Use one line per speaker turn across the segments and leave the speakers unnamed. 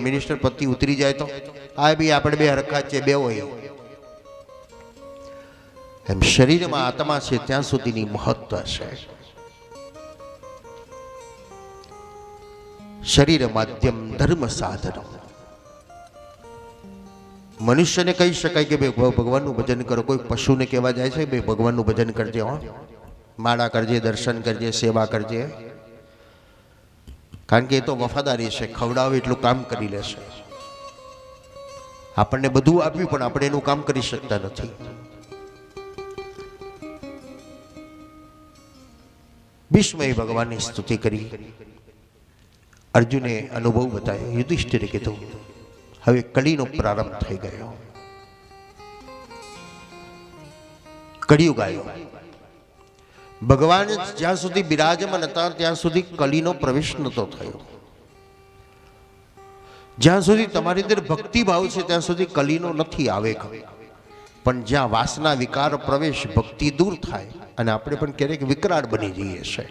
Minister પતિ ઉતરી જાય તો આ બી આપણે બે હરખા છે, બે હોય. એમ શરીરમાં આત્મા છે ત્યાં સુધીની મહત્વ છે. શરીર માધ્યમ ધર્મ સાધન. મનુષ્યને કહી શકાય કે ભાઈ ભગવાનનું ભજન કરો. કોઈ પશુને કહેવા જાય છે ભાઈ ભગવાનનું ભજન કરજે, હો માળા કરજે, દર્શન કરજે, સેવા કરજે, કારણ કે એ તો વફાદારી છે, ખવડાવે એટલું કામ કરી લેશે. આપણને બધું આપ્યું પણ આપણે એનું કામ કરી શકતા નથી. ભીષ્મએ ભગવાનની સ્તુતિ કરી. અર્જુને અનુભવ બતાવ્યો. યુધિષ્ઠિરે કીધું હવે કળીનો પ્રારંભ થઈ ગયો, કળિયુગ આવ્યો. ભગવાન જ્યાં સુધી બિરાજમાન હતા ત્યાં સુધી કલીનો પ્રવેશ નહોતો થયો. જ્યાં સુધી તમારી અંદર ભક્તિભાવ છે ત્યાં સુધી કલીનો નથી આવે. પણ જ્યાં વાસના વિકાર પ્રવેશ, ભક્તિ દૂર થાય અને આપણે પણ ક્યારેક વિકરાળ બની જઈએ છે.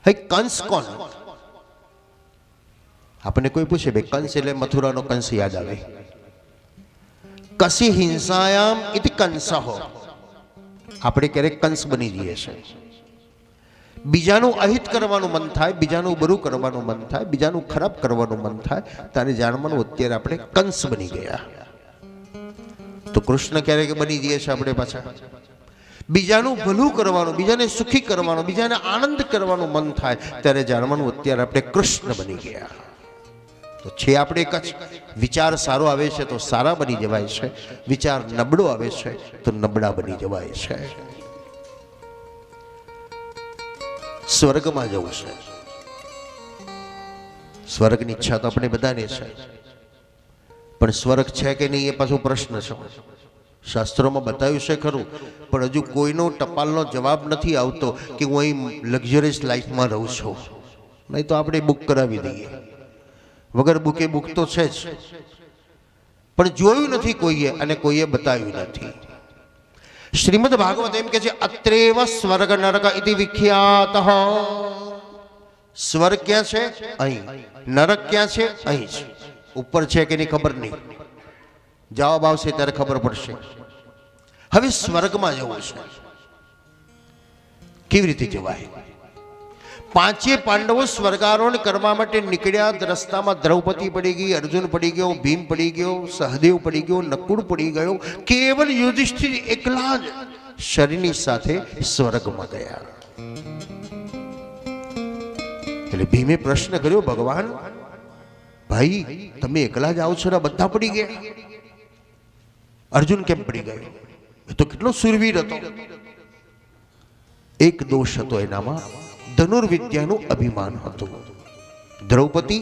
કંસ કોણ? આપણને કોઈ પૂછે ભાઈ કંસ એટલે મથુરાનો કંસ યાદ આવે. કસી હિંસાયામ ઇતિ કંસઃ. આપણે ક્યારેક કંસ બની જઈએ છે. બીજાનું અહિત કરવાનું મન થાય, બીજાનું બરું કરવાનું મન થાય, બીજાનું ખરાબ કરવાનું મન થાય, તારે જાણવાનું અત્યારે આપણે કંસ બની ગયા. તો કૃષ્ણ ક્યારેક બની જઈએ છે આપણે પાછા. બીજાનું ભલું કરવાનું, બીજાને સુખી કરવાનું, બીજાને આનંદ કરવાનું મન થાય ત્યારે જાણવાનું અત્યારે આપણે કૃષ્ણ બની ગયા. તો છે આપણે એક જ. વિચાર સારો આવે છે તો સારા બની જવાય છે, વિચાર નબળો આવે છે તો નબળા બની જવાય છે. સ્વર્ગમાં જવું છે, સ્વર્ગની ઈચ્છા તો આપણે બધાને છે, પણ સ્વર્ગ છે કે નહીં એ પાછો પ્રશ્ન છે. શાસ્ત્રોમાં બતાવ્યું છે ખરું, પણ હજુ કોઈનો ટપાલનો જવાબ નથી આવતો કે હું અહીં લક્ઝરિયસ લાઈફમાં રહું છું. નહીં તો આપણે બુક કરાવી દઈએ. વગર બુકે બુક તો છે જ, પણ જોયું નથી કોઈએ અને કોઈએ બતાવ્યું નથી. શ્રીમદ ભાગવત એમ કે છે અત્રેવ સ્વર્ગ નરક ઇતિ વિખ્યાત. સ્વર્ગ ક્યાં છે? અહીં. નરક ક્યાં છે? અહીં છે. ઉપર છે કે નહીં ખબર નહીં, જવાબ આવશે ત્યારે ખબર પડશે. હવે સ્વર્ગમાં જવું છે, કેવી રીતે જવાય? પાંચે પાંડવો સ્વર્ગારોહણ કરવા માટે નીકળ્યા. રસ્તામાં દ્રૌપદી પડી ગઈ, અર્જુન પડી ગયો, ભીમ પડી ગયો, સહદેવ પડી ગયો, નકુળ પડી ગયો. કેવલ યુધિષ્ઠિર એકલા જ શરીરની સાથે સ્વર્ગમાં ગયા. એટલે ભીમે પ્રશ્ન કર્યો, ભગવાન ભાઈ તમે એકલા જ આવો છો ને બધા પડી ગયા, અર્જુન કેમ પડી ગયો? એ તો કેટલો સુરવીર હતો. એક દોષ હતો એનામાં, ધનુર્વિદ્યાનું અભિમાન હતું. દ્રૌપદી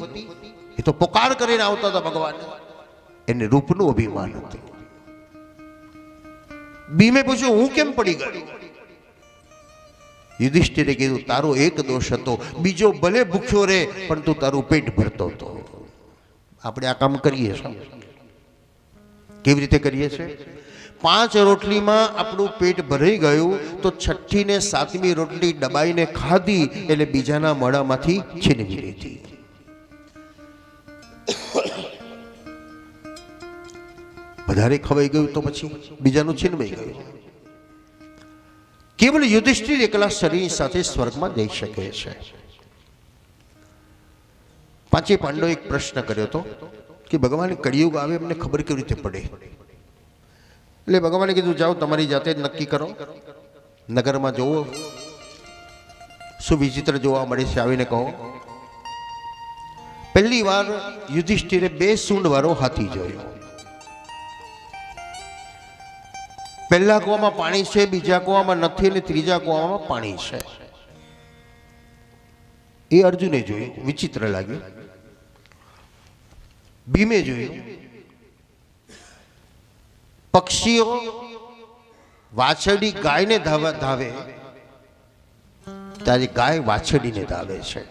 એ તો પોકાર કરીને આવતા હતા ભગવાન, એને રૂપનું અભિમાન હતું. ભીમે પૂછ્યું હું કેમ પડી ગયો? યુધિષ્ઠિરે કીધું તારો એક દોષ હતો, બીજો ભલે ભૂખ્યો રે પણ તું તારું પેટ ભરતો હતો. આપણે આ કામ કરીએ છીએ. કેવી રીતે કરીએ છીએ? 5 રોટલીમાં આપણું પેટ ભરાઈ ગયું તો 6ઠ્ઠી ને 7મી રોટલી દબાઈને ખાધી એટલે બીજાના મોઢામાંથી છીનવી લીધી. વધારે ખવાઈ ગયું તો પછી બીજાનું છીનવાઈ ગયું. કેવલ યુધિષ્ઠિર એકલા શરીર સાથે સ્વર્ગમાં જઈ શકે છે. પાંચે પાંડવો એક પ્રશ્ન કર્યો હતો કે ભગવાન કળિયુગ આવે એમને ખબર કેવી રીતે પડે? એટલે ભગવાને કીધું જાઓ તમારી જાતે જ નક્કી કરો, નગરમાં જોવો શું વિચિત્ર જોવા મળે છે આવીને કહો. પહેલી વાર યુધિષ્ઠિરે 2 સૂંઢ વાળો હાથી જોયો. પહેલા કૂવામાં પાણી છે, બીજા કૂવામાં નથી અને ત્રીજા કૂવામાં પાણી છે. એ અર્જુને જોયું, વિચિત્ર લાગ્યું. ભીમે જોયું. પક્ષીઓ વાછરડી ગાયને ધાવે ત્યારે ગાય વાછરડીને ધાવે છે.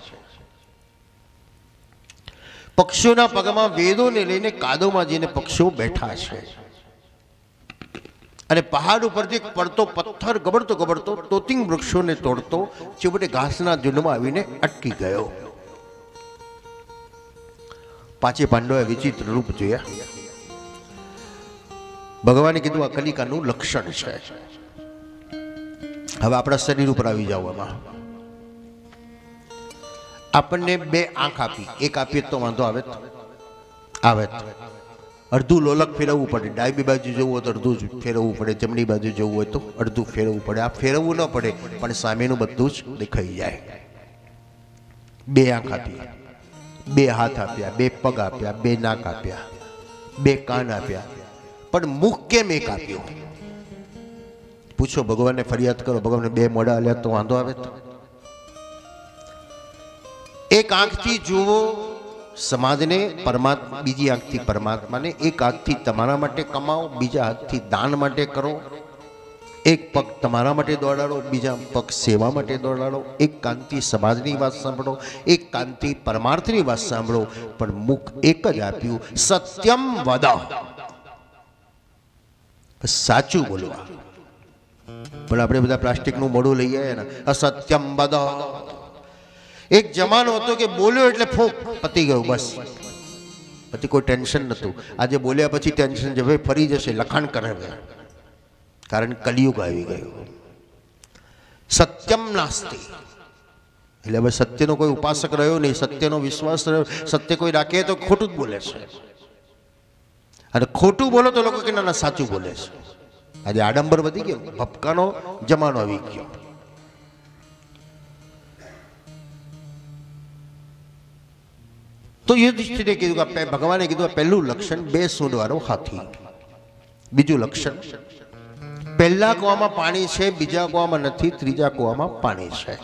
પક્ષીઓના પગમાં વેદોને લઈને કાદવમાં જઈને પક્ષીઓ બેઠા છે. અને પહાડ ઉપરથી પડતો પથ્થર ગબડતો ગબડતો તોતિંગ વૃક્ષોને તોડતો છેવટે ઘાસના ઝુંડમાં આવીને અટકી ગયો. પાંચે પાંડવોએ વિચિત્ર રૂપ જોયા. ભગવાને કીધું આ કલિકાનું લક્ષણ છે. હવે આપણા શરીર ઉપર આવી જાવ. એમાં આપણને બે આંખ આપી, એક આપીએ તો વાંધો આવે અડધું લોલક ફેરવવું પડે. ડાબી બાજુ જવું હોય તો અડધું જ ફેરવવું પડે, જમણી બાજુ જવું હોય તો અડધું ફેરવવું પડે. આ ફેરવવું ન પડે પણ સામેનું બધું જ દેખાઈ જાય. બે આંખ આપી, બે હાથ આપ્યા, બે પગ આપ્યા, બે નાક આપ્યા, બે કાન આપ્યા, પણ મુખ કેમ એક આપ્યું? પૂછો, ભગવાનને ફરિયાદ કરો, ભગવાનને બે મોઢા આલ્યા તો વાંધો આવે? તો એક આંખથી જુઓ સમાજને, પરમાત્મા, બીજી આંખથી પરમાત્માને. એક હાથથી તમારા માટે કમાઓ, બીજા હાથથી દાન માટે કરો. એક પગ તમારા માટે દોડાડો, બીજા પગ સેવા માટે દોડાડો. એક કાનથી સમાજની વાત સાંભળો, એક કાનથી પરમાર્થની વાત સાંભળો, પણ મુખ એક જ આપ્યું, સત્યમ વદ, સાચું બોલવા. પણ આપણે બધા પ્લાસ્ટિકનું મોઢું લઈ આવ્યા ને, અસત્યમ વદ. એક જમાનો હતો કે બોલ્યો એટલે ફૂંક, પતી ગયું, બસ. પછી કોઈ ટેન્શન નહોતું. આજે બોલ્યા પછી ટેન્શન છે, ભાઈ ફરી જશે, લખાણ કરે, કારણ કલિયુગ આવી ગયું. સત્યમ નાસ્તિ, એટલે હવે સત્યનો કોઈ ઉપાસક રહ્યો નહીં, સત્યનો વિશ્વાસ રહ્યો. સત્ય કોઈ રાખે તો ખોટું જ બોલે છે, અને ખોટું બોલો તો લોકો કે ના ના સાચું બોલે છે. આજે આડંબર વધી ગયો, ભપકાનો જમાનો આવી ગયો. તો યુધિષ્ઠિરે કીધું કે ભગવાને કીધું પહેલું લક્ષણ બે સૂંઢવાળો હાથી. બીજું લક્ષણ, પહેલા કૂવામાં પાણી છે, બીજા કૂવામાં નથી, ત્રીજા કૂવામાં પાણી છે.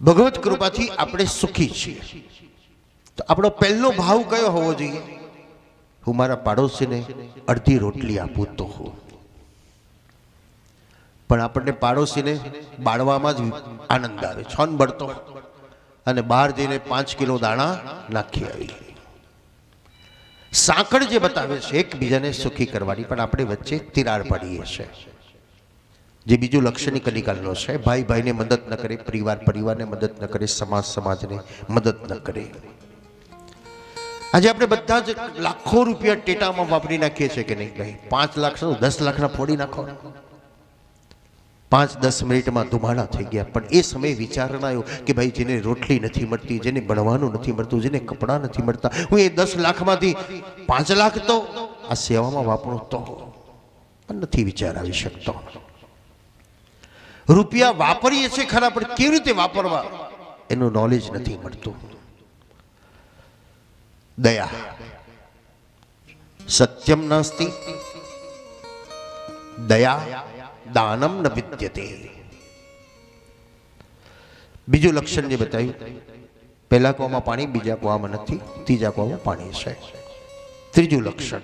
ભગવત કૃપાથી આપણે સુખી છીએ. તો આપણો પહેલો ભાવ કયો હોવો જોઈએ? હું મારા પાડોશીને અડધી રોટલી આપું તો હું. પણ આપણને પાડોશીને બાળવામાં જ આનંદ આવે, છોન બળતો, અને બહાર જઈને 5 કિલો દાણા નાખી આવી. સાંકળ જે બતાવે છે એકબીજાને સુખી કરવાની, પણ આપણે વચ્ચે તિરાડ પાડીએ છીએ. જે બીજું લક્ષણની કલિકાલનો છે, ભાઈ ભાઈને મદદ ન કરે, પરિવાર પરિવારને મદદ ન કરે, સમાજ સમાજને મદદ ન કરે. આજે આપણે બધા જ લાખો રૂપિયા ટેટામાં વાપરી નાખીએ છીએ કે નહીં? ભાઈ 5 લાખ 10 લાખના ફોડી નાખો, 5-10 મિનિટમાં ધુમાડા થઈ ગયા. પણ એ સમયે વિચાર ના આવ્યો કે ભાઈ જેને રોટલી નથી મળતી, જેને ભણવાનું નથી મળતું, જેને કપડાં નથી મળતા, હું એ 10 લાખમાંથી 5 લાખ તો આ સેવામાં વાપરું તો. પણ નથી વિચાર આવી શકતો. રૂપિયા વાપરીએ છીએ ખરા, પણ કેવી રીતે વાપરવા એનું નોલેજ નથી મળતું. દયા, સત્યમ નાસ્તિ દયા દાનમ ન વિદ્યતે. બીજું લક્ષણ જે બતાવ્યું, પહેલા કૂવામાં પાણી, બીજા કૂવામાં નથી, ત્રીજા કૂવામાં પાણી છે. ત્રીજું લક્ષણ,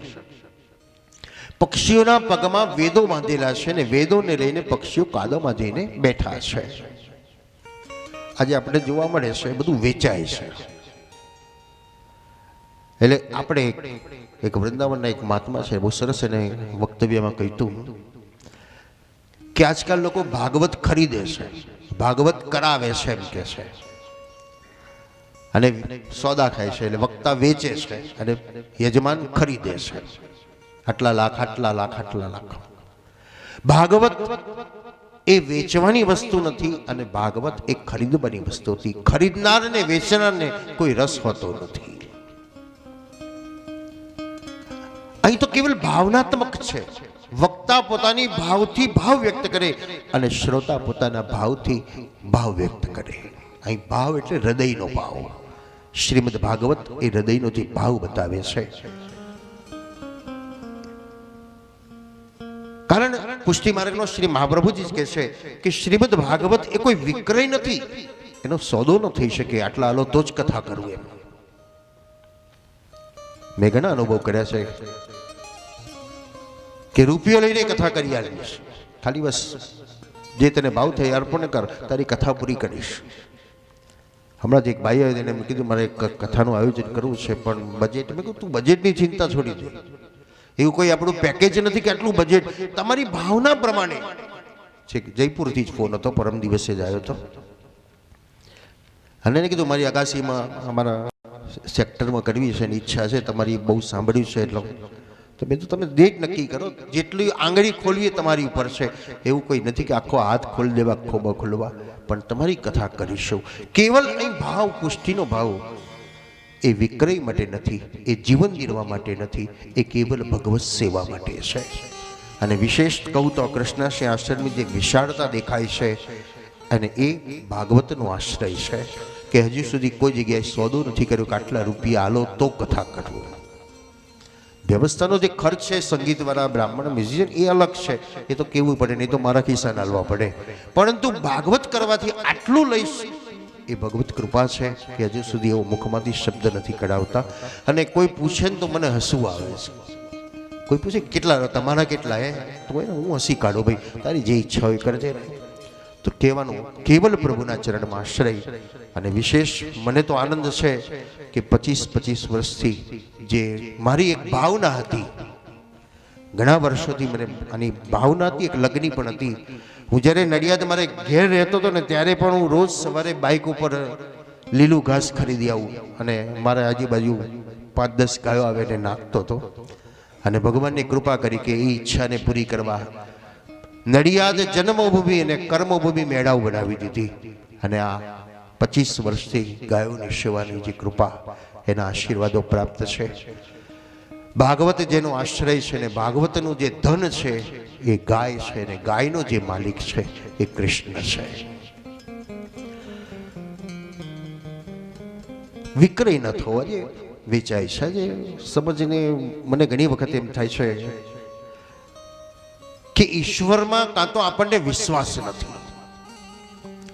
પક્ષીઓના પગમાં વેદો બાંધેલા છે, ને વેદોને લઈને પક્ષીઓ કાદવમાં જઈને બેઠા છે. આજે આપણે જોવા મળે છે બધું વેચાય છે. એટલે આપણે એક વૃંદાવનના એક મહાત્મા છે, બહુ સરસ એને વક્તવ્યમાં કહ્યું કે આજકાલ લોકો ભાગવત ખરીદે છે, ભાગવત કરાવે છે એમ કે છે, અને સોદા ખાય છે. એટલે વક્તા વેચે છે અને યજમાન ખરીદે છે. આટલા લાખ, આટલા લાખ, આટલા લાખ. ભાગવત એ વેચવાની વસ્તુ નથી, અને ભાગવત એ ખરીદવાની વસ્તુ હતી. ખરીદનાર ને વેચનારને કોઈ રસ હોતો નથી. અહીં તો કેવલ ભાવનાત્મક છે. વક્તા પોતાની ભાવથી ભાવ વ્યક્ત કરે, અને શ્રોતા પોતાના ભાવથી ભાવ વ્યક્ત કરે. અહીં ભાવ એટલે હૃદયનો ભાવ. શ્રીમદ ભાગવત એ હૃદયનો જે ભાવ બતાવે છે. કારણ પુષ્ટિ માર્ગનો શ્રી મહાપ્રભુજી કહે છે કે શ્રીમદ ભાગવત એ કોઈ વિક્રય નથી, એનો સોદો ન થઈ શકે. આટલા આલો તો જ કથા કરું એમ. મેં ઘણા અનુભવ કર્યા છે કે રૂપિયો લઈને કથા કરી આવીશ, ખાલી બસ જે તને ભાવ થાય અર્પણ કર, તારી કથા પૂરી કરીશ. હમણાં જ એક ભાઈ આવ્યો, એને કીધું મારે કથાનું આયોજન કરવું છે, પણ બજેટ. મેં કહ્યું તું બજેટની ચિંતા છોડી દે. એવું કોઈ આપણું પેકેજ નથી કે આટલું બજેટ. તમારી ભાવના પ્રમાણે છે. જયપુરથી જ ફોન હતો, પરમ દિવસે જ આવ્યો હતો, અને એને કીધું મારી અગાસીમાં અમારા સેક્ટરમાં કરવી છે એની ઈચ્છા છે, તમારી બહુ સાંભળ્યું છે એટલે તો મેં તો તમે ડેટ નક્કી કરો, જેટલી આંગળી ખોલવી એ તમારી ઉપર છે. એવું કોઈ નથી કે આખો હાથ ખોલી દેવા, ખોબા ખોલવા, પણ તમારી કથા કરીશું. કેવલ અહીં ભાવ, પુષ્ટિનો ભાવ એ વિક્રય માટે નથી, એ જીવન જીવવા માટે નથી, એ કેવલ ભગવત સેવા માટે છે. અને વિશેષ કહું તો કૃષ્ણાશ્રય આશ્રમની જે વિશાળતા દેખાય છે અને એ ભાગવતનો આશ્રય છે કે હજુ સુધી કોઈ જગ્યાએ સોદો નથી કર્યો કે આટલા રૂપિયા આલો તો કથા કરવું. વ્યવસ્થાનો જે ખર્ચ છે, સંગીતવાળા, બ્રાહ્મણ, મ્યુઝિશિયન, એ અલગ છે, એ તો કેવું પડે, નહીં તો મારા ખિસ્સા નાલવા પડે. પરંતુ ભાગવત કરવાથી આટલું લઈશ એ ભગવત કૃપા છે કે હજુ સુધી એવો મુખમાંથી શબ્દ નથી કઢાવતા. અને કોઈ પૂછે ને તો મને હસવું આવે છે. કોઈ પૂછે કેટલા, તમારા કેટલા? તો હું હસી કાઢું, ભાઈ તારી જે ઈચ્છા હોય કરજે. તો કહેવાનું કેવલ પ્રભુના ચરણમાં આશ્રય. અને વિશેષ મને તો આનંદ છે કે 25 વર્ષથી જે મારી એક ભાવના હતી, ઘણા વર્ષોથી મને આની ભાવના હતી, એક લગ્ન પણ હતી. હું જ્યારે નડિયાદ મારે ઘેર રહેતો હતો ને ત્યારે પણ હું રોજ સવારે બાઇક ઉપર લીલું ઘાસ ખરીદી આવું અને મારા આજુબાજુ 5-10 ગાયો આવે ને નાખતો હતો. અને ભગવાનની કૃપા કરી કે એ ઈચ્છાને પૂરી કરવા નડિયાદ જન્મભૂમિ અને કર્મભૂમિ મેળાઓ બનાવી દીધી. અને આ 25 વર્ષથી ગાયોની સેવાની જે કૃપા, એના આશીર્વાદો પ્રાપ્ત છે. ભાગવત જેનો આશ્રય છે ને ભાગવતનું જે ધન છે એ ગાય છે, ને ગાયનો જે માલિક છે એ કૃષ્ણ છે. વિક્રય ન થવો જે વેચાય છે, જે સમજીને મને ઘણી વખત એમ થાય છે કે ઈશ્વરમાં કાં તો આપણને વિશ્વાસ નથી.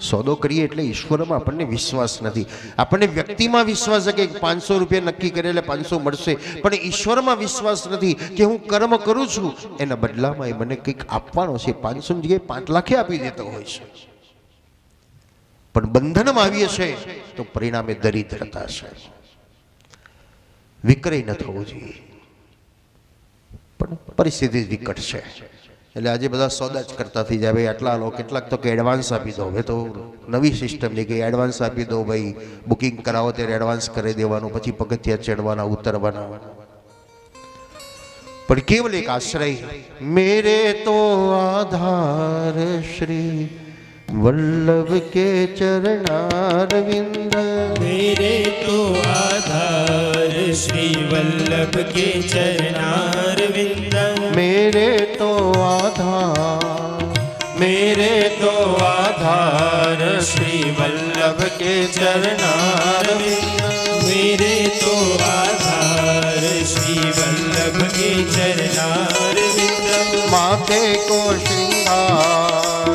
સોદો કરીએ એટલે ઈશ્વરમાં આપણને વિશ્વાસ નથી. આપણને વ્યક્તિમાં વિશ્વાસ છે કે 500 રૂપિયા નક્કી કરે એટલે 500 મળશે, પણ ઈશ્વરમાં વિશ્વાસ નથી કે હું કર્મ કરું છું એના બદલામાં એ મને કંઈક આપવાનો છે. 500 ની જગ્યાએ 5 લાખે આપી દેતો હોય છે. પણ બંધનમાં આવીએ છે તો પરિણામે દરિદ્રતા છે. વિક્રય ન થવું જોઈએ, પણ પરિસ્થિતિ વિકટ છે એટલે આજે બધા સોદા જ કરતા થઈ જાય. ભાઈ આટલા લો, કેટલાક તો કે એડવાન્સ આપી દો. હવે તો નવી સિસ્ટમ ની કે એડવાન્સ આપી દો, ભાઈ બુકિંગ કરાવો ત્યારે એડવાન્સ કરી દેવાનું, પછી પગથિયા ચડવાના, ઉતરવાના. પણ કેવલ એક આશ્રય, મેરે તો આધાર શ્રી વલ્લભ કે ચરણારવિંદ,
मेरे तो आधार श्री वल्लभ के चरणारविंद,
मेरे तो आधार,
मेरे तो आधार श्री वल्लभ के चरणारविंद, मेरे तो आधार श्री वल्लभ के चरणारविंद,
माथे को श्रृंगार,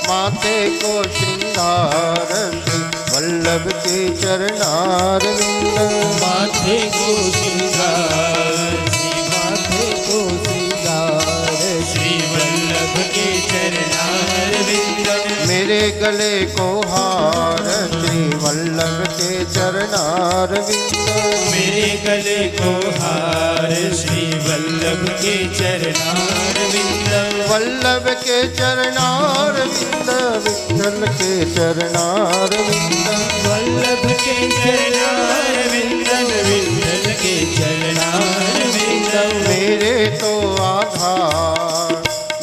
माथे को श्रृंगार श्री वल्लभ के चरणारविंद,
माथे को श्रृंगार श्री माथे को श्रृंगार श्री वल्लभ के चरणारविंद,
मेरे गले को हार श्री वल्लभ के चरणारविंद,
मेरे गले को हार श्री वल्लभ के चरणारविंद,
वल्लभ के चरणारविंद, विठ्ठल के चरणारविंद,
वल्लभ के चरणारविंद, विठ्ठल के चरणारविंद,
मेरे तो आधार,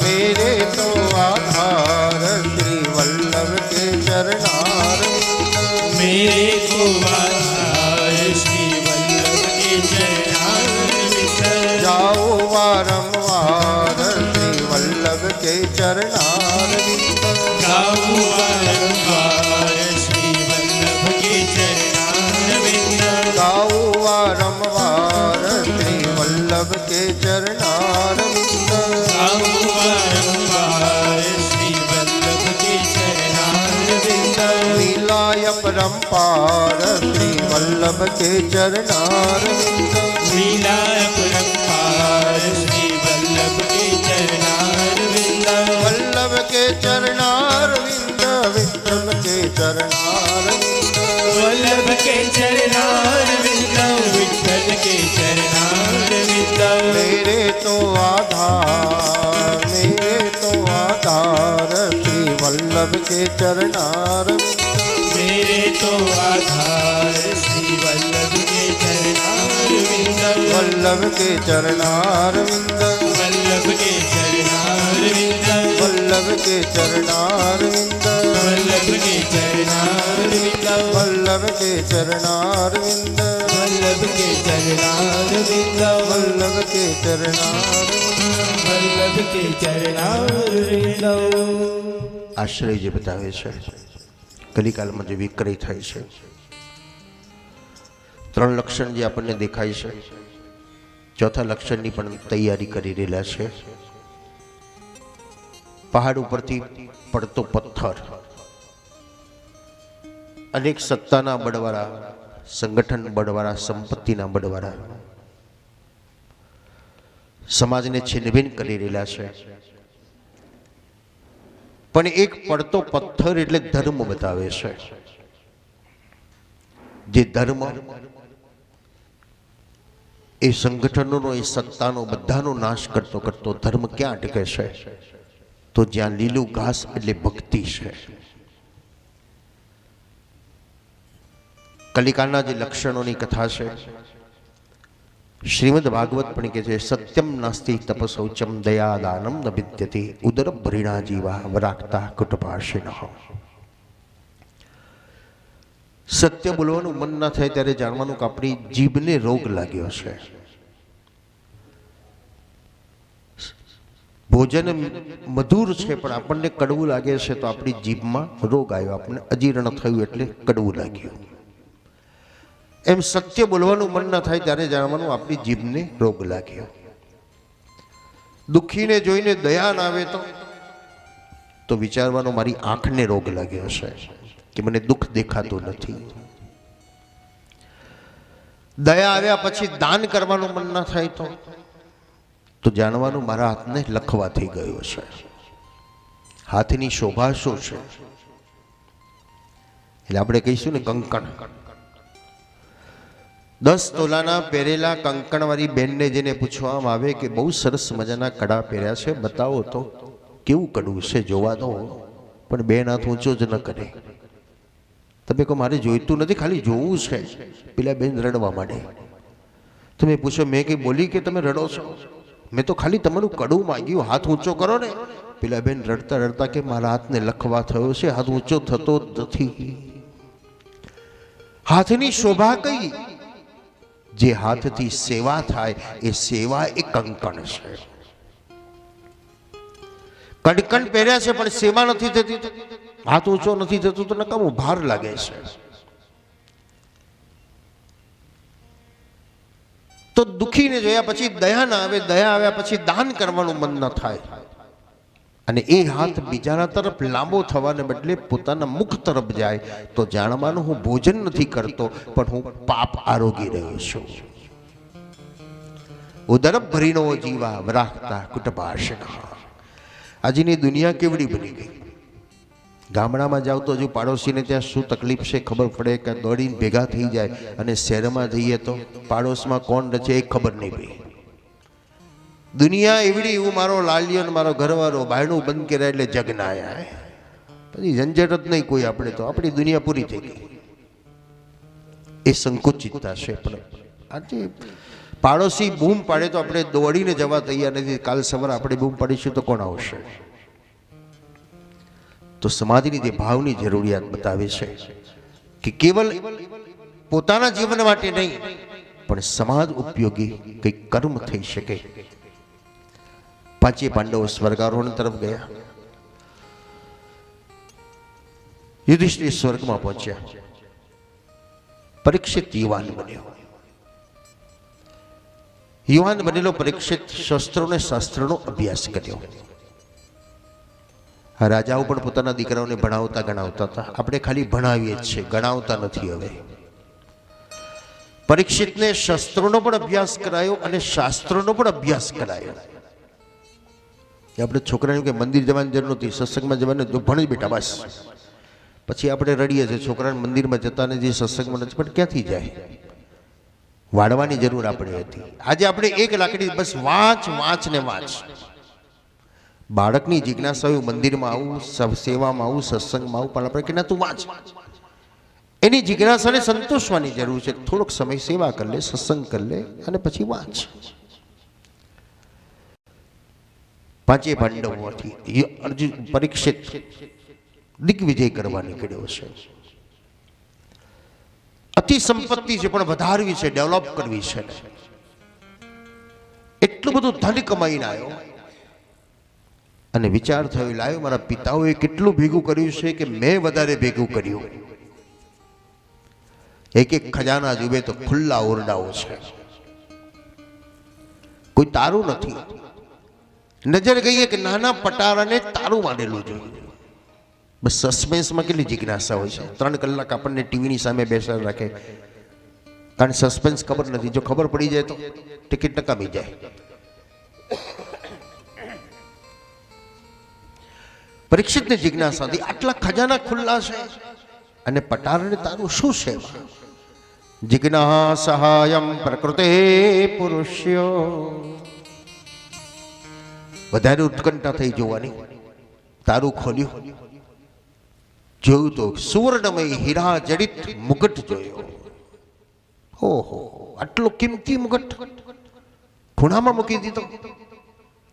मेरे तो आधार श्री वल्लभ के चरणारविंद,
मेरे को आधार श्री वल्लभ के चरणारविंद,
जाओ वारंवार श्री वल्लभ के चरणारविंद,
गाऊं वारंवार श्री वल्लभ के चरणारविंद,
गाओ वारंवार श्री वल्लभ के चरणारविंद,
गाऊं वारंवार श्री वल्लभ के चरणारविंद,
लीलाय परम्पार श्री वल्लभ के चरणारविंद,
लीला अपरंपार श्री वल्लभ के चरणारविंद,
वल्लभ के चरणारविंद, विठ्ठल के चरणारविंद,
वल्लभ के चरणारविंद, विठ्ठल के चरणारविंद,
मेरे तो आधार, मेरे तो आधार श्री वल्लभ के चरणारविंद,
मेरे तो आधार श्री वल्लभ वल्लभ के चरणारविंद
वल्लभ के चरणारविंद
वल्लभ के चरणारविंद
वल्लभ के चरणारविंद
वल्लभ के चरणारविंद
वल्लभ के चरणारविंद
वल्लभ के चरणारविंद
वल्लभ के चरणारविंद
वल्लभ के चरणारविंद
આશ્રય જે બતાવે છે કલિકાલમાં જે વિક્રય થાય છે ત્રણ લક્ષણ જે આપણને દેખાય છે ચોથા લક્ષણની પણ તૈયારી કરી રહેલા છે પહાડ ઉપરથી પડતો પથ્થર અનેક સત્તાના બળવાળા સંગઠન બળવાળા સંપત્તિના બળવાળા સમાજને છિન્નભિન્ન કરી રહેલા છે પણ એક પડતો પથ્થર એટલે ધર્મ બતાવે છે જે ધર્મ એ સંગઠનોનો એ સત્તાનો બધાનો નાશ કરતો કરતો ધર્મ ક્યાં અટકે છે તો જ્યાં લીલું ઘાસ એટલે ભક્તિ છે કલિકાલના જે લક્ષણોની કથા છે શ્રીમદ ભાગવત પણ કહે છે સત્યમ નાસ્તિ તપસૌચમ દયાદાનમ ન વિદ્યતે ઉદર ભરીણા જીવા વરાકતા કુટપાશિન સત્ય બોલવાનું મન ના થાય ત્યારે જાણવાનું કે આપણી જીભને રોગ લાગ્યો છે ભોજન મધુર છે પણ આપણને કડવું લાગે છે તો આપણી જીભમાં રોગ આવ્યો આપણને અજીર્ણ થયું એટલે કડવું લાગ્યું એમ સત્ય બોલવાનું મન ન થાય ત્યારે જાણવાનું આપણી જીભને રોગ લાગ્યો દુઃખીને જોઈને દયા ના આવે તો વિચારવાનો મારી આંખને રોગ લાગ્યો છે કે મને દુઃખ દેખાતું નથી દયા આવ્યા પછી દાન કરવાનું મન ન થાય તો જાણવાનું મારા હાથને લખવા થઈ ગયો છે હાથની શોભા શું છે એટલે આપણે કહીશું ને કંકણ 10 તોલાના પહેરેલા કંકણવાળી બેનને જેને પૂછવામાં આવે કે બહુ સરસ મજાના કડા પહેર્યા છે બતાવો તો કેવું કડવું છે જોવા દો પણ બેન હાથ ઊંચો જ ન કરે તમે કહો મારે જોઈતું નથી ખાલી જોવું છે પેલા બેન રડવા માંડે તમે પૂછો મેં કંઈ બોલી કે તમે રડો છો મેં તો ખાલી તમારું કડવું માંગ્યું હાથ ઊંચો કરો ને પેલા બેન રડતા રડતા કે મારા હાથને લખવા થયો છે હાથ ઊંચો થતો જ નથી હાથની શોભા કઈ જે હાથથી સેવા થાય એ સેવા એ કંકણ છે કડકણ પહેર્યા છે પણ સેવા નથી થતી હાથ ઊંચો નથી થતું તો નકામું ભાર લાગે છે તો દુઃખીને જોયા પછી દયા ના આવે દયા આવ્યા પછી દાન કરવાનું મન ન થાય અને એ હાથ બીજાના તરફ લાંબો થવાને બદલે પોતાના મુખ તરફ જાય તો જાણવાનું હું ભોજન નથી કરતો પણ હું પાપ આરોગી રહ્યો છું ઉદર ભરીનો જીવા વરાહતા કુટપાશિન આજની દુનિયા કેવડી બની ગઈ ગામડામાં જાવ તો હજુ પાડોશીને ત્યાં શું તકલીફ છે ખબર પડે કે દોડીને ભેગા થઈ જાય અને શહેરમાં જઈએ તો પાડોશમાં કોણ રચે એ ખબર નહીં પડી દુનિયા એવડી હું મારો લાલિયો ને મારો ઘરવાળો બાયણું બંધ કર્યા એટલે જગનાયા પછી ઝંઝટ જ નહીં કોઈ આપણે તો આપણી દુનિયા પૂરી થઈ ગઈ એ સંકુચિતતા છે પણ આજે પાડોશી બૂમ પાડે તો આપણે દોડીને જવા તૈયાર નથી કાલ સવારે આપણે બૂમ પાડીશું તો કોણ આવશે તો સમાજની જે ભાવની જરૂરિયાત બતાવે છે કે કેવલ પોતાના જીવન માટે નહીં પણ સમાજ ઉપયોગી કંઈક કર્મ થઈ શકે પાંચે પાંડવો સ્વર્ગારોહણ તરફ ગયા યુધિષ્ઠિર સ્વર્ગમાં પહોંચ્યા પરીક્ષિત યુવાન બન્યો યુવાન બનેલો પરીક્ષિત શસ્ત્રોને શાસ્ત્રનો અભ્યાસ કર્યો રાજાઓ પણ પોતાના દીકરાઓને ભણાવતા ગણાવતા હતા આપણે ખાલી ભણાવીએ જ છે ગણાવતા નથી હવે પરીક્ષિતને શસ્ત્રોનો પણ અભ્યાસ કરાયો અને શાસ્ત્રોનો પણ અભ્યાસ કરાયો આપણે છોકરાને કે મંદિર જવાની જરૂર નથી સત્સંગમાં જવાનું તો ભણી બેટા બસ પછી આપણે રડીએ છીએ છોકરાને મંદિરમાં જતા નથી સત્સંગમાં નથી પણ ક્યાંથી જાય વાળવાની જરૂર આપણે હતી આજે આપણે એક લાકડી બસ વાંચ વાંચ ને વાંચ બાળકની જિજ્ઞાસા મંદિરમાં આવું સેવામાં આવું સત્સંગમાં આવું પણ આપણે કે ના તું વાંચ એની જિજ્ઞાસાને સંતોષવાની જરૂર છે. થોડોક સમય સેવા કરી લે, સત્સંગ કરી લે અને પછી વાંચ. પાંચે પાંડવોથી અર્જુન પરીક્ષિત દિગ્વિજય કરવા નીકળ્યો છે. અતિ સંપત્તિ છે પણ વધારવી છે, ડેવલપ કરવી છે. એટલું બધું ધન કમાઈને આવ્યો અને વિચાર થયો, લાયો મારા પિતાઓએ કેટલું ભેગું કર્યું છે કે મેં વધારે ભેગું કર્યું. એક એક ખજાના જુએ તો ખુલ્લા ઓરડાઓ છે, કોઈ તારું નથી. નજર ગઈ કે નાના પટારાને તારું માંડેલું જોયું. બસ સસ્પેન્સમાં કેટલી જિજ્ઞાસા હોય છે. 3 કલાક આપણને ટીવીની સામે બેસાડી રાખે, કારણ સસ્પેન્સ ખબર નથી. જો ખબર પડી જાય તો ટિકિટ નકામી જાય. પરીક્ષિતની જિજ્ઞાસાથી આટલા ખજાના ખુલ્લા છે અને પટારાને તારું શું છે? જિજ્ઞાસાયમ પ્રકૃતે પુરુષ્યો. વધારે ઉત્કંઠા થઈ જોવાની. તારું ખોલ્યું, જોયું તો સુવર્ણમય હીરા જડિત મુગટ જોયો. ઓહો, આટલો કિંમતી મુગટ ખૂણામાં મૂકી દીધો.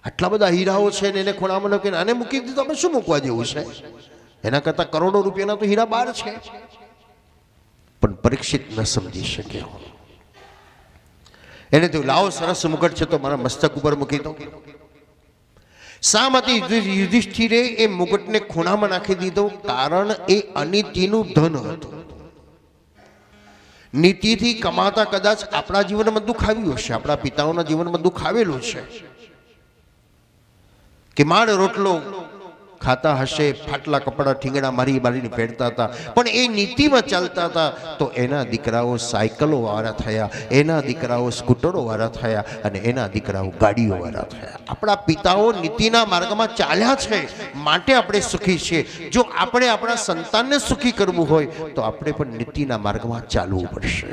આટલા બધા હીરાઓ છે ને એને ખૂણામાં મૂકીને આને મૂકી દીધો. આપણે શું મૂકવા જેવું છે? એના કરતા કરોડો રૂપિયાના તો હીરા બહાર છે. પણ પરીક્ષિત ન સમજી શક્યો. એને તો લાવો, સરસ મુગટ છે તો મારા મસ્તક ઉપર મૂકી દો. શા માટે યુધિષ્ઠિરે એ મુગટને ખૂણામાં નાખી દીધો? કારણ એ અનિતિનું ધન હતું. નીતિથી કમાતા કદાચ આપણા જીવનમાં દુઃખ આવ્યું હશે, આપણા પિતાઓના જીવનમાં દુઃખ આવેલું છે કે માંડ રોટલો ખાતા હશે, ફાટલા કપડા ઠીંગણા મારી મારીને પહેરતા હતા, પણ એ નીતિમાં ચાલતા હતા તો એના દીકરાઓ સાયકલો વાળા થયા, એના દીકરાઓ સ્કૂટરો વાળા થયા અને એના દીકરાઓ ગાડીઓ વાળા થયા. આપણા પિતાઓ નીતિના માર્ગમાં ચાલ્યા છે માટે આપણે સુખી છીએ. જો આપણે આપણા સંતાનને સુખી કરવું હોય તો આપણે પણ નીતિના માર્ગમાં ચાલવું પડશે.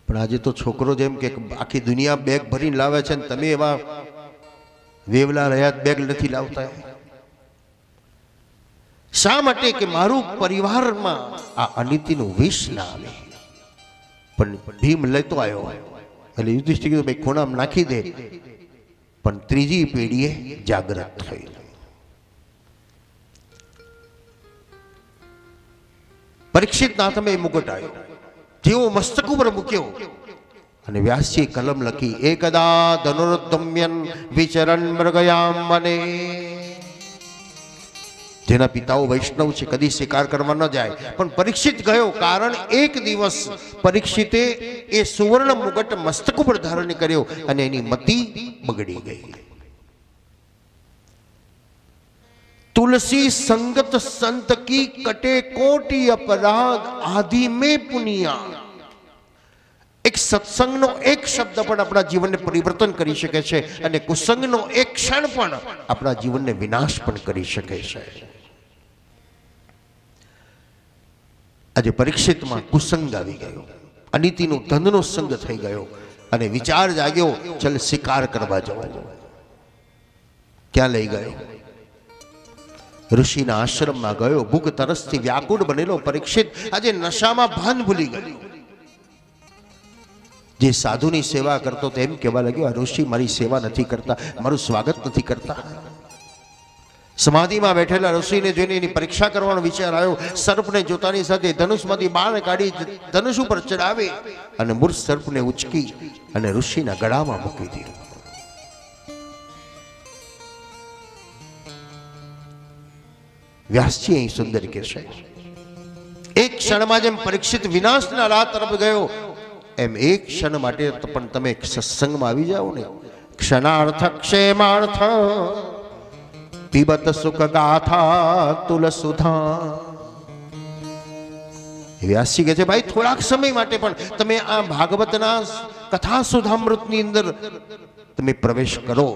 પણ આજે તો છોકરો જેમ કે આખી દુનિયા બેગ ભરીને લાવે છે ને તમે એવા વેવલા રહ્યા બેગ નથી લાવતા. શા માટે? કે મારું પરિવારમાં આ અનિતિનું વિષ ના આવે. પણ ભીમ લેતો આવ્યો એટલે યુધિષ્ઠિર કીધું ભાઈ ખૂણામાં નાખી દે. પણ ત્રીજી પેઢીએ જાગૃત થઈ. પરીક્ષિતના હાથમાં એ મુગટ આવ્યો, જેવો મસ્તક ઉપર મૂક્યો અને વ્યાસજીએ કલમ લખી, એકદા ધનુર્ધમ્યન વિચરણ મૃગયામ મને. જેના પિતાઓ વૈષ્ણવ છે કદી શિકાર કરવા ન જાય, પણ પરીક્ષિત ગયો. કારણ એક દિવસ પરીક્ષિતે એ સુવર્ણ મુગટ મસ્તક ઉપર ધારણ કર્યો અને એની મતિ બગડી ગઈ. तुलसी संगत संत की कटे कोटि अपराध आदि में पुनिया. एक सत्संगનો એક શબ્દ પણ આપણા જીવનને પરિવર્તન કરી શકે છે અને કુસંગનો એક ક્ષણ પણ આપણા જીવનને વિનાશ પણ કરી શકે છે. આજે પરીક્ષિતમાં કુસંગ આવી ગયો, અનિતિનો ધનનો સંગ થઈ ગયો અને વિચાર જાગ્યો, ચલ શિકાર કરવા જવો. ક્યાં લઈ ગયો? ઋષિના આશ્રમમાં ગયો. ભૂખ તરસથી વ્યાકુળ બનેલો પરીક્ષિત આજે નશામાં ભાન ભૂલી ગયો. જે સાધુની સેવા કરતો તેમ કહેવા લાગ્યો, આ ઋષિ મારી સેવા નથી કરતા, મારું સ્વાગત નથી કરતા. સમાધિમાં બેઠેલા ઋષિને જોઈને એની પરીક્ષા કરવાનો વિચાર આવ્યો. સર્પને જોતાની સાથે ધનુષમાંથી બાણ કાઢી ધનુષ ઉપર ચડાવે અને મૂર્ખ સર્પને ઉચકી અને ઋષિના ગળામાં મૂકી દીધું. વ્યાસજી અહીં સુંદર કહે છે, એક ક્ષણમાં જેમ પરીક્ષિત વિનાશના રાહ તરફ ગયો એમ એક ક્ષણ માટે પણ તમે સત્સંગમાં આવી જાઓ ને. ક્ષણાર્થ ક્ષેમાર્થ પીબત સુખ ગાથા તુલસુધા. વ્યાસજી કહે છે, ભાઈ થોડાક સમય માટે પણ તમે આ ભાગવતના કથા સુધામૃતની અંદર તમે પ્રવેશ કરો.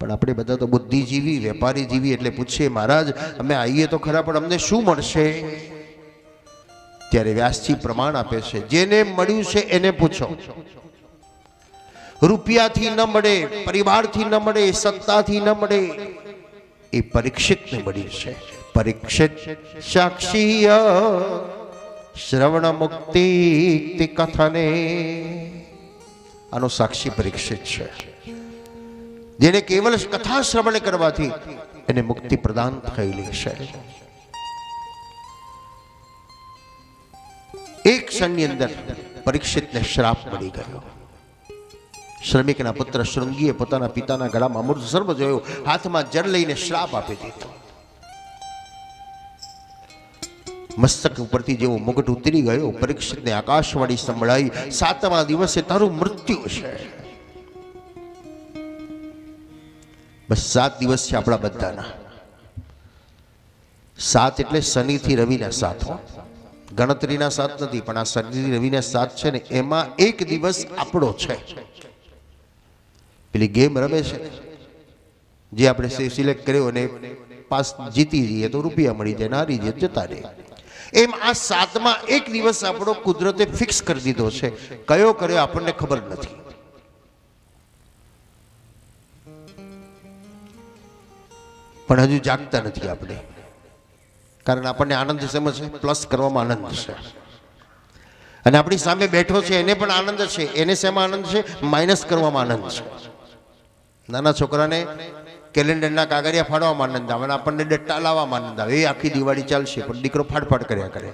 પણ આપણે બધા તો બુદ્ધિજીવી વેપારી જીવી એટલે પૂછીએ, મહારાજ અમે આવીએ તો ખરા પણ અમને શું મળશે? ત્યારે વ્યાસજી પ્રમાણ આપે છે, જેને મળ્યું છે એને પૂછો. રૂપિયાથી ન મળે, પરિવારથી ન મળે, સત્તાથી ન મળે, એ પરીક્ષિતને મળ્યું છે. પરીક્ષિત સાક્ષીય શ્રવણ મુક્તિ કથને. આનો સાક્ષી પરીક્ષિત છે, જેને કેવલ કથા શ્રવણ કરવાથી એને મુક્તિ પ્રદાન થયેલી છે. એક ક્ષણની અંદર પરીક્ષિતને શ્રાપ મળી ગયો. શ્રમિકના પુત્ર શૃંગીએ પોતાના પિતાના ગળામાં અમૃત સર્વ જોયો, હાથમાં જળ લઈને શ્રાપ આપી દીધો. મસ્તક ઉપરથી જેવો મુગટ ઉતરી ગયો. પરીક્ષિતને આકાશવાણી સંભળાઈ, 7મા દિવસે તારું મૃત્યુ છે. બસ 7 દિવસ છે આપણા બધાના. 7 એટલે શનિથી રવિના 7, ગણતરીના 7 નથી, પણ આ શનિથી રવિના 7 છે ને, એમાં એક દિવસ આપણો છે. પેલી ગેમ રમે છે જે આપણે સિલેક્ટ કર્યો અને પાસ જીતી જઈએ તો રૂપિયા મળી જાય, હારી જઈએ જતા રહે. એમ આ 7માં એક દિવસ આપણો કુદરતે ફિક્સ કરી દીધો છે. કયો કર્યો આપણને ખબર નથી. પણ હજુ જાગતા નથી આપણે, કારણ આપણને આનંદ શેમાં છે? પ્લસ કરવામાં આનંદ છે. અને આપણી સામે બેઠો છે એને પણ આનંદ છે. એને શેમાં આનંદ છે? માઇનસ કરવામાં આનંદ છે. નાના છોકરાને કેલેન્ડરના કાગળિયા ફાડવામાં આનંદ આવે, આપણને ડટ્ટા લાવવામાં આનંદ આવે. એ આખી દિવાળી ચાલશે, પણ દીકરો ફાડફાડ કર્યા કરે.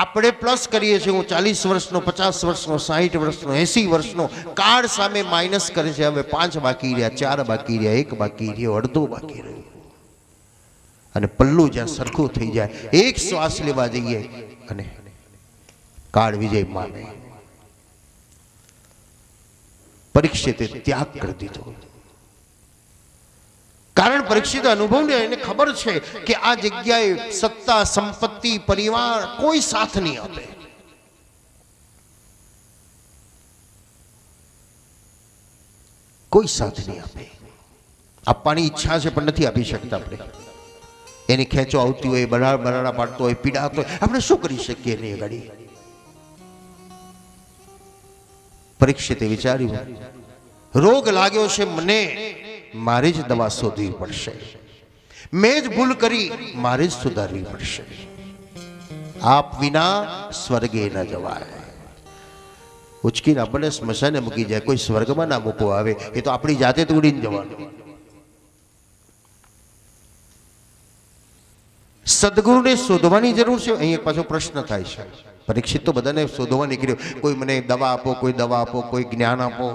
આપણે પ્લસ કરીએ છીએ. હું 40 વર્ષનો, 50 વર્ષનો, 60 વર્ષનો, 80 વર્ષનો. કાર્ડ સામે માઇનસ કરે છે. હવે 5 બાકી રહ્યા, 4 બાકી રહ્યા, 1 બાકી રહ્યો, અડધો બાકી રહ્યો. અને પલ્લું જ્યાં સરખું થઈ જાય, એક શ્વાસ લેવા જઈએ અને કાર્ડ વિજય માને. પરીક્ષિતે ત્યાગ કરી દીધો. કારણ પરીક્ષિત અનુભવ લે, એને ખબર છે કે આ જગ્યાએ સત્તા, સંપત્તિ, પરિવાર કોઈ સાથ નહીં આપે. કોઈ સાથ નહીં આપે. આપવાની ઈચ્છા છે પણ નથી આપી શકતા આપણે. એની ખેંચો આવતી હોય, બરાડા પાડતો હોય, પીડાતો હોય, આપણે શું કરી શકીએ એની આગળ? પરીક્ષિતે વિચાર્યું, રોગ લાગ્યો છે મને, મારે જ દવા શોધવી પડશે. મેં જ ભૂલ કરી, મારે જ સુધારવી પડશે. આપ વિના સ્વર્ગે ન જવાય. ઉચકીને આપણને સ્મશાને મૂકી જાય, કોઈ સ્વર્ગમાં ના મૂકવો આવે. એ તો આપણી જાતે જ ઉડીને જવાનું. સદગુરુને શોધવાની જરૂર છે. અહીં પાછો પ્રશ્ન થાય છે. પરીક્ષિત તો બધાને શોધવા નીકળ્યો. કોઈ મને દવા આપો, કોઈ દવા આપો, કોઈ જ્ઞાન આપો.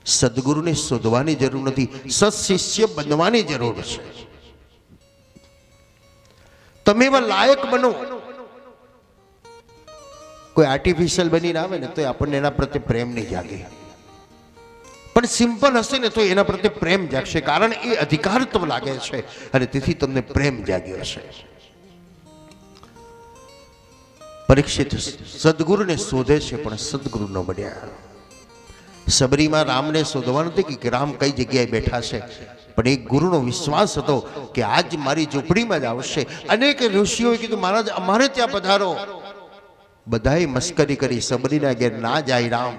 સદગુરુને શોધવાની જરૂર નથી, સત્શિષ્ય બનવાની જરૂર છે. તમે એવા લાયક બનો. કોઈ આર્ટિફિશિયલ બનીને આવે ને તો આપણને એના પ્રત્યે પ્રેમ નહીં જાગે, પણ સિમ્પલ હશે ને તો એના પ્રત્યે પ્રેમ જાગશે, કારણ એ અધિકારત્વ લાગે છે અને તેથી તમને પ્રેમ જાગ્યો હશે. પરીક્ષિત સદગુરુને શોધે છે પણ સદગુરુ ન બન્યા. સબરીમાં રામને શોધવા નથી કે રામ કઈ જગ્યાએ બેઠા છે, પણ એક ગુરુનો વિશ્વાસ હતો કે આજ મારી ઝૂંપડીમાં જ આવશે. અનેક ઋષિઓએ કીધું મહારાજ અમારે ત્યાં પધારો. બધાએ મસ્કરી કરી, સબરીના ઘેર ના જાય રામ,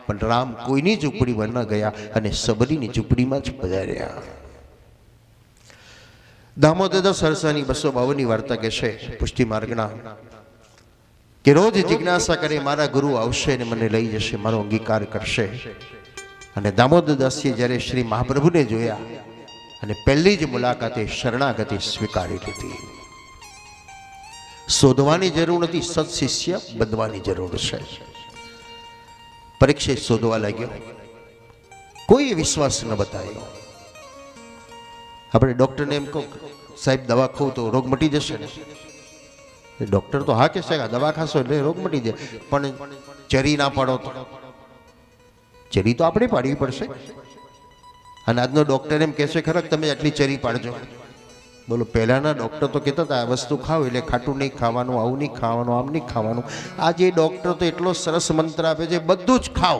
પણ રામ કોઈની ઝૂંપડીમાં ન ગયા અને સબરીની ઝૂંપડીમાં જ પધાર્યા. દામોદર સરસાની 252 વાર્તા કે છે પુષ્ટિ માર્ગના, કે રોજ જિજ્ઞાસા કરે મારા ગુરુ આવશે ને મને લઈ જશે, મારો અંગીકાર કરશે. અને દામોદર દાસીએ જ્યારે શ્રી મહાપ્રભુને જોયા અને પહેલી જ મુલાકાતે શરણાગતિ સ્વીકારી લીધી. શોધવાની જરૂર નથી, સત્શિષ્ય બનવાની જરૂર છે. પરીક્ષિત શોધવા લાગ્યો, કોઈ વિશ્વાસ ન બતાવ્યો. આપણે ડોક્ટરને એમ કહો સાહેબ દવા ખાવ તો રોગ મટી જશે ને, ડોક્ટર તો હા કે છે દવા ખાશો એટલે રોગ મટી જાય, પણ ચરી ના પાડો તો ચરી તો આપણે પાડવી પડશે. અને આજનો ડોક્ટર એમ કહેશે ખરા તમે આટલી ચરી પાડજો. બોલો, પહેલાના ડોક્ટર તો કહેતા હતા આ વસ્તુ ખાવ એટલે ખાટું નહીં ખાવાનું, આવું નહીં ખાવાનું, આમ નહીં ખાવાનું. આજે ડોક્ટર તો એટલો સરસ મંત્ર આપે છે બધું જ ખાવ.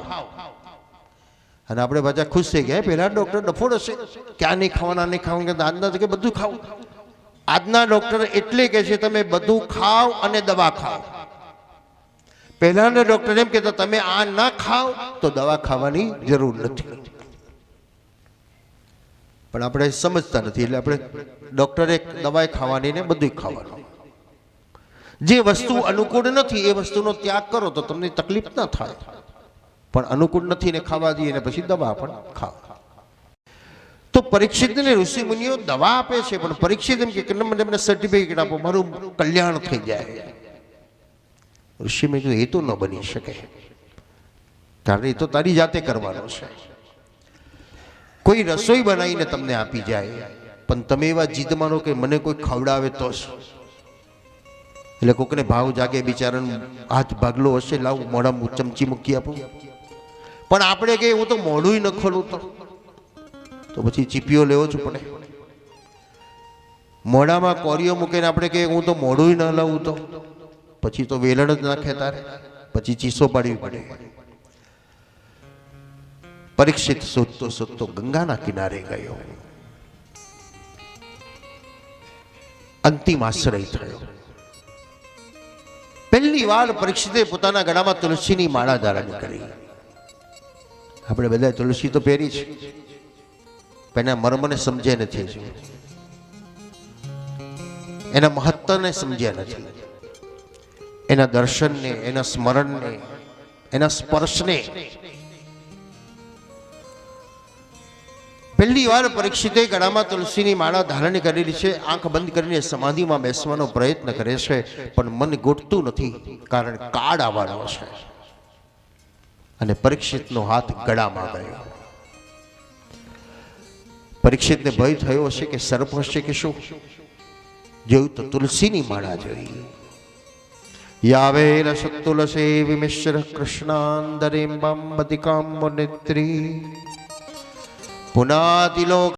અને આપણે બધા ખુશ થઈ ગયા. પહેલા ડોક્ટર ડફોડ હશે કે આ નહીં ખાવાના, નહીં ખાવાનું, આજના કે બધું ખાવું. આજના ડોક્ટર એટલે કે છે તમે બધું ખાવ અને દવા ખાવ. પહેલાના ડોક્ટર એમ કહેતા તમે આ ના ખાવ તો દવા ખાવાની જરૂર નથી. પણ આપણે સમજતા નથી એટલે આપણે ડૉક્ટરે દવાઈ ખાવાની ને બધું ખાવાનું. જે વસ્તુ અનુકૂળ નથી એ વસ્તુનો ત્યાગ કરો તો તમને તકલીફ ન થાય, પણ અનુકૂળ નથી ને ખાવા દઈએ ને પછી દવા પણ ખાઓ. તો પરીક્ષિતને ઋષિ મુનિઓ દવા આપે છે, પણ પરીક્ષિત એમ કે મને સર્ટિફિકેટ આપો, મારું કલ્યાણ થઈ જાય. ઋષિ મેં કીધું એ તો ન બની શકે, કારણ એ તો તારી જાતે કરવાનો છે. કોઈ રસોઈ બનાવીને તમને આપી જાય, પણ તમે એવા જીદ માનો કે મને કોઈ ખવડાવે તો જ, એટલે કોકને ભાવ જાગે, બિચારાનો હાથ ભાગલો હશે, લાવ મોઢામાં ચમચી મૂકી આપું. પણ આપણે કે હું તો મોઢું ન ખોલું તો પછી ચીપીઓ લેવો જ પડે. મોઢામાં કોરીઓ મૂકીને આપણે કે હું તો મોઢું ન લઉં તો પછી તો વેલણ જ નાખે તારે, પછી ચીસો પાડવી પડે. પરીક્ષિત શોધતો શોધતો ગંગાના કિનારે ગયો, અંતિમ આશ્રય થયો. પહેલી વાર પરીક્ષિતે પોતાના ગળામાં તુલસીની માળા ધારણ કરી. આપણે બધા તુલસી તો પહેરી છે, પણ એના મર્મને સમજ્યા નથી, એના મહત્વને સમજ્યા નથી, એના દર્શનને, એના સ્મરણને, એના સ્પર્શને. પહેલી વાર પરીક્ષિતે ગળામાં તુલસીની માળા ધારણ કરેલી છે. આંખ બંધ કરીને સમાધિમાં બેસવાનો પ્રયત્ન કરે છે, પણ મન ગોઠતું નથી, કારણ કાળ આવવાનો છે. અને પરીક્ષિતનો હાથ ગળામાં ગયો. પરીક્ષિતને ભય થયો હશે કે સર્પ હશે કે શું. જોયું તો તુલસીની માળા જોઈ. યાવેલ સતુલસે વિમિશ્ર કૃષ્ણાંદરેમ્બંબતિકામ નેત્રી પુનાતિલોક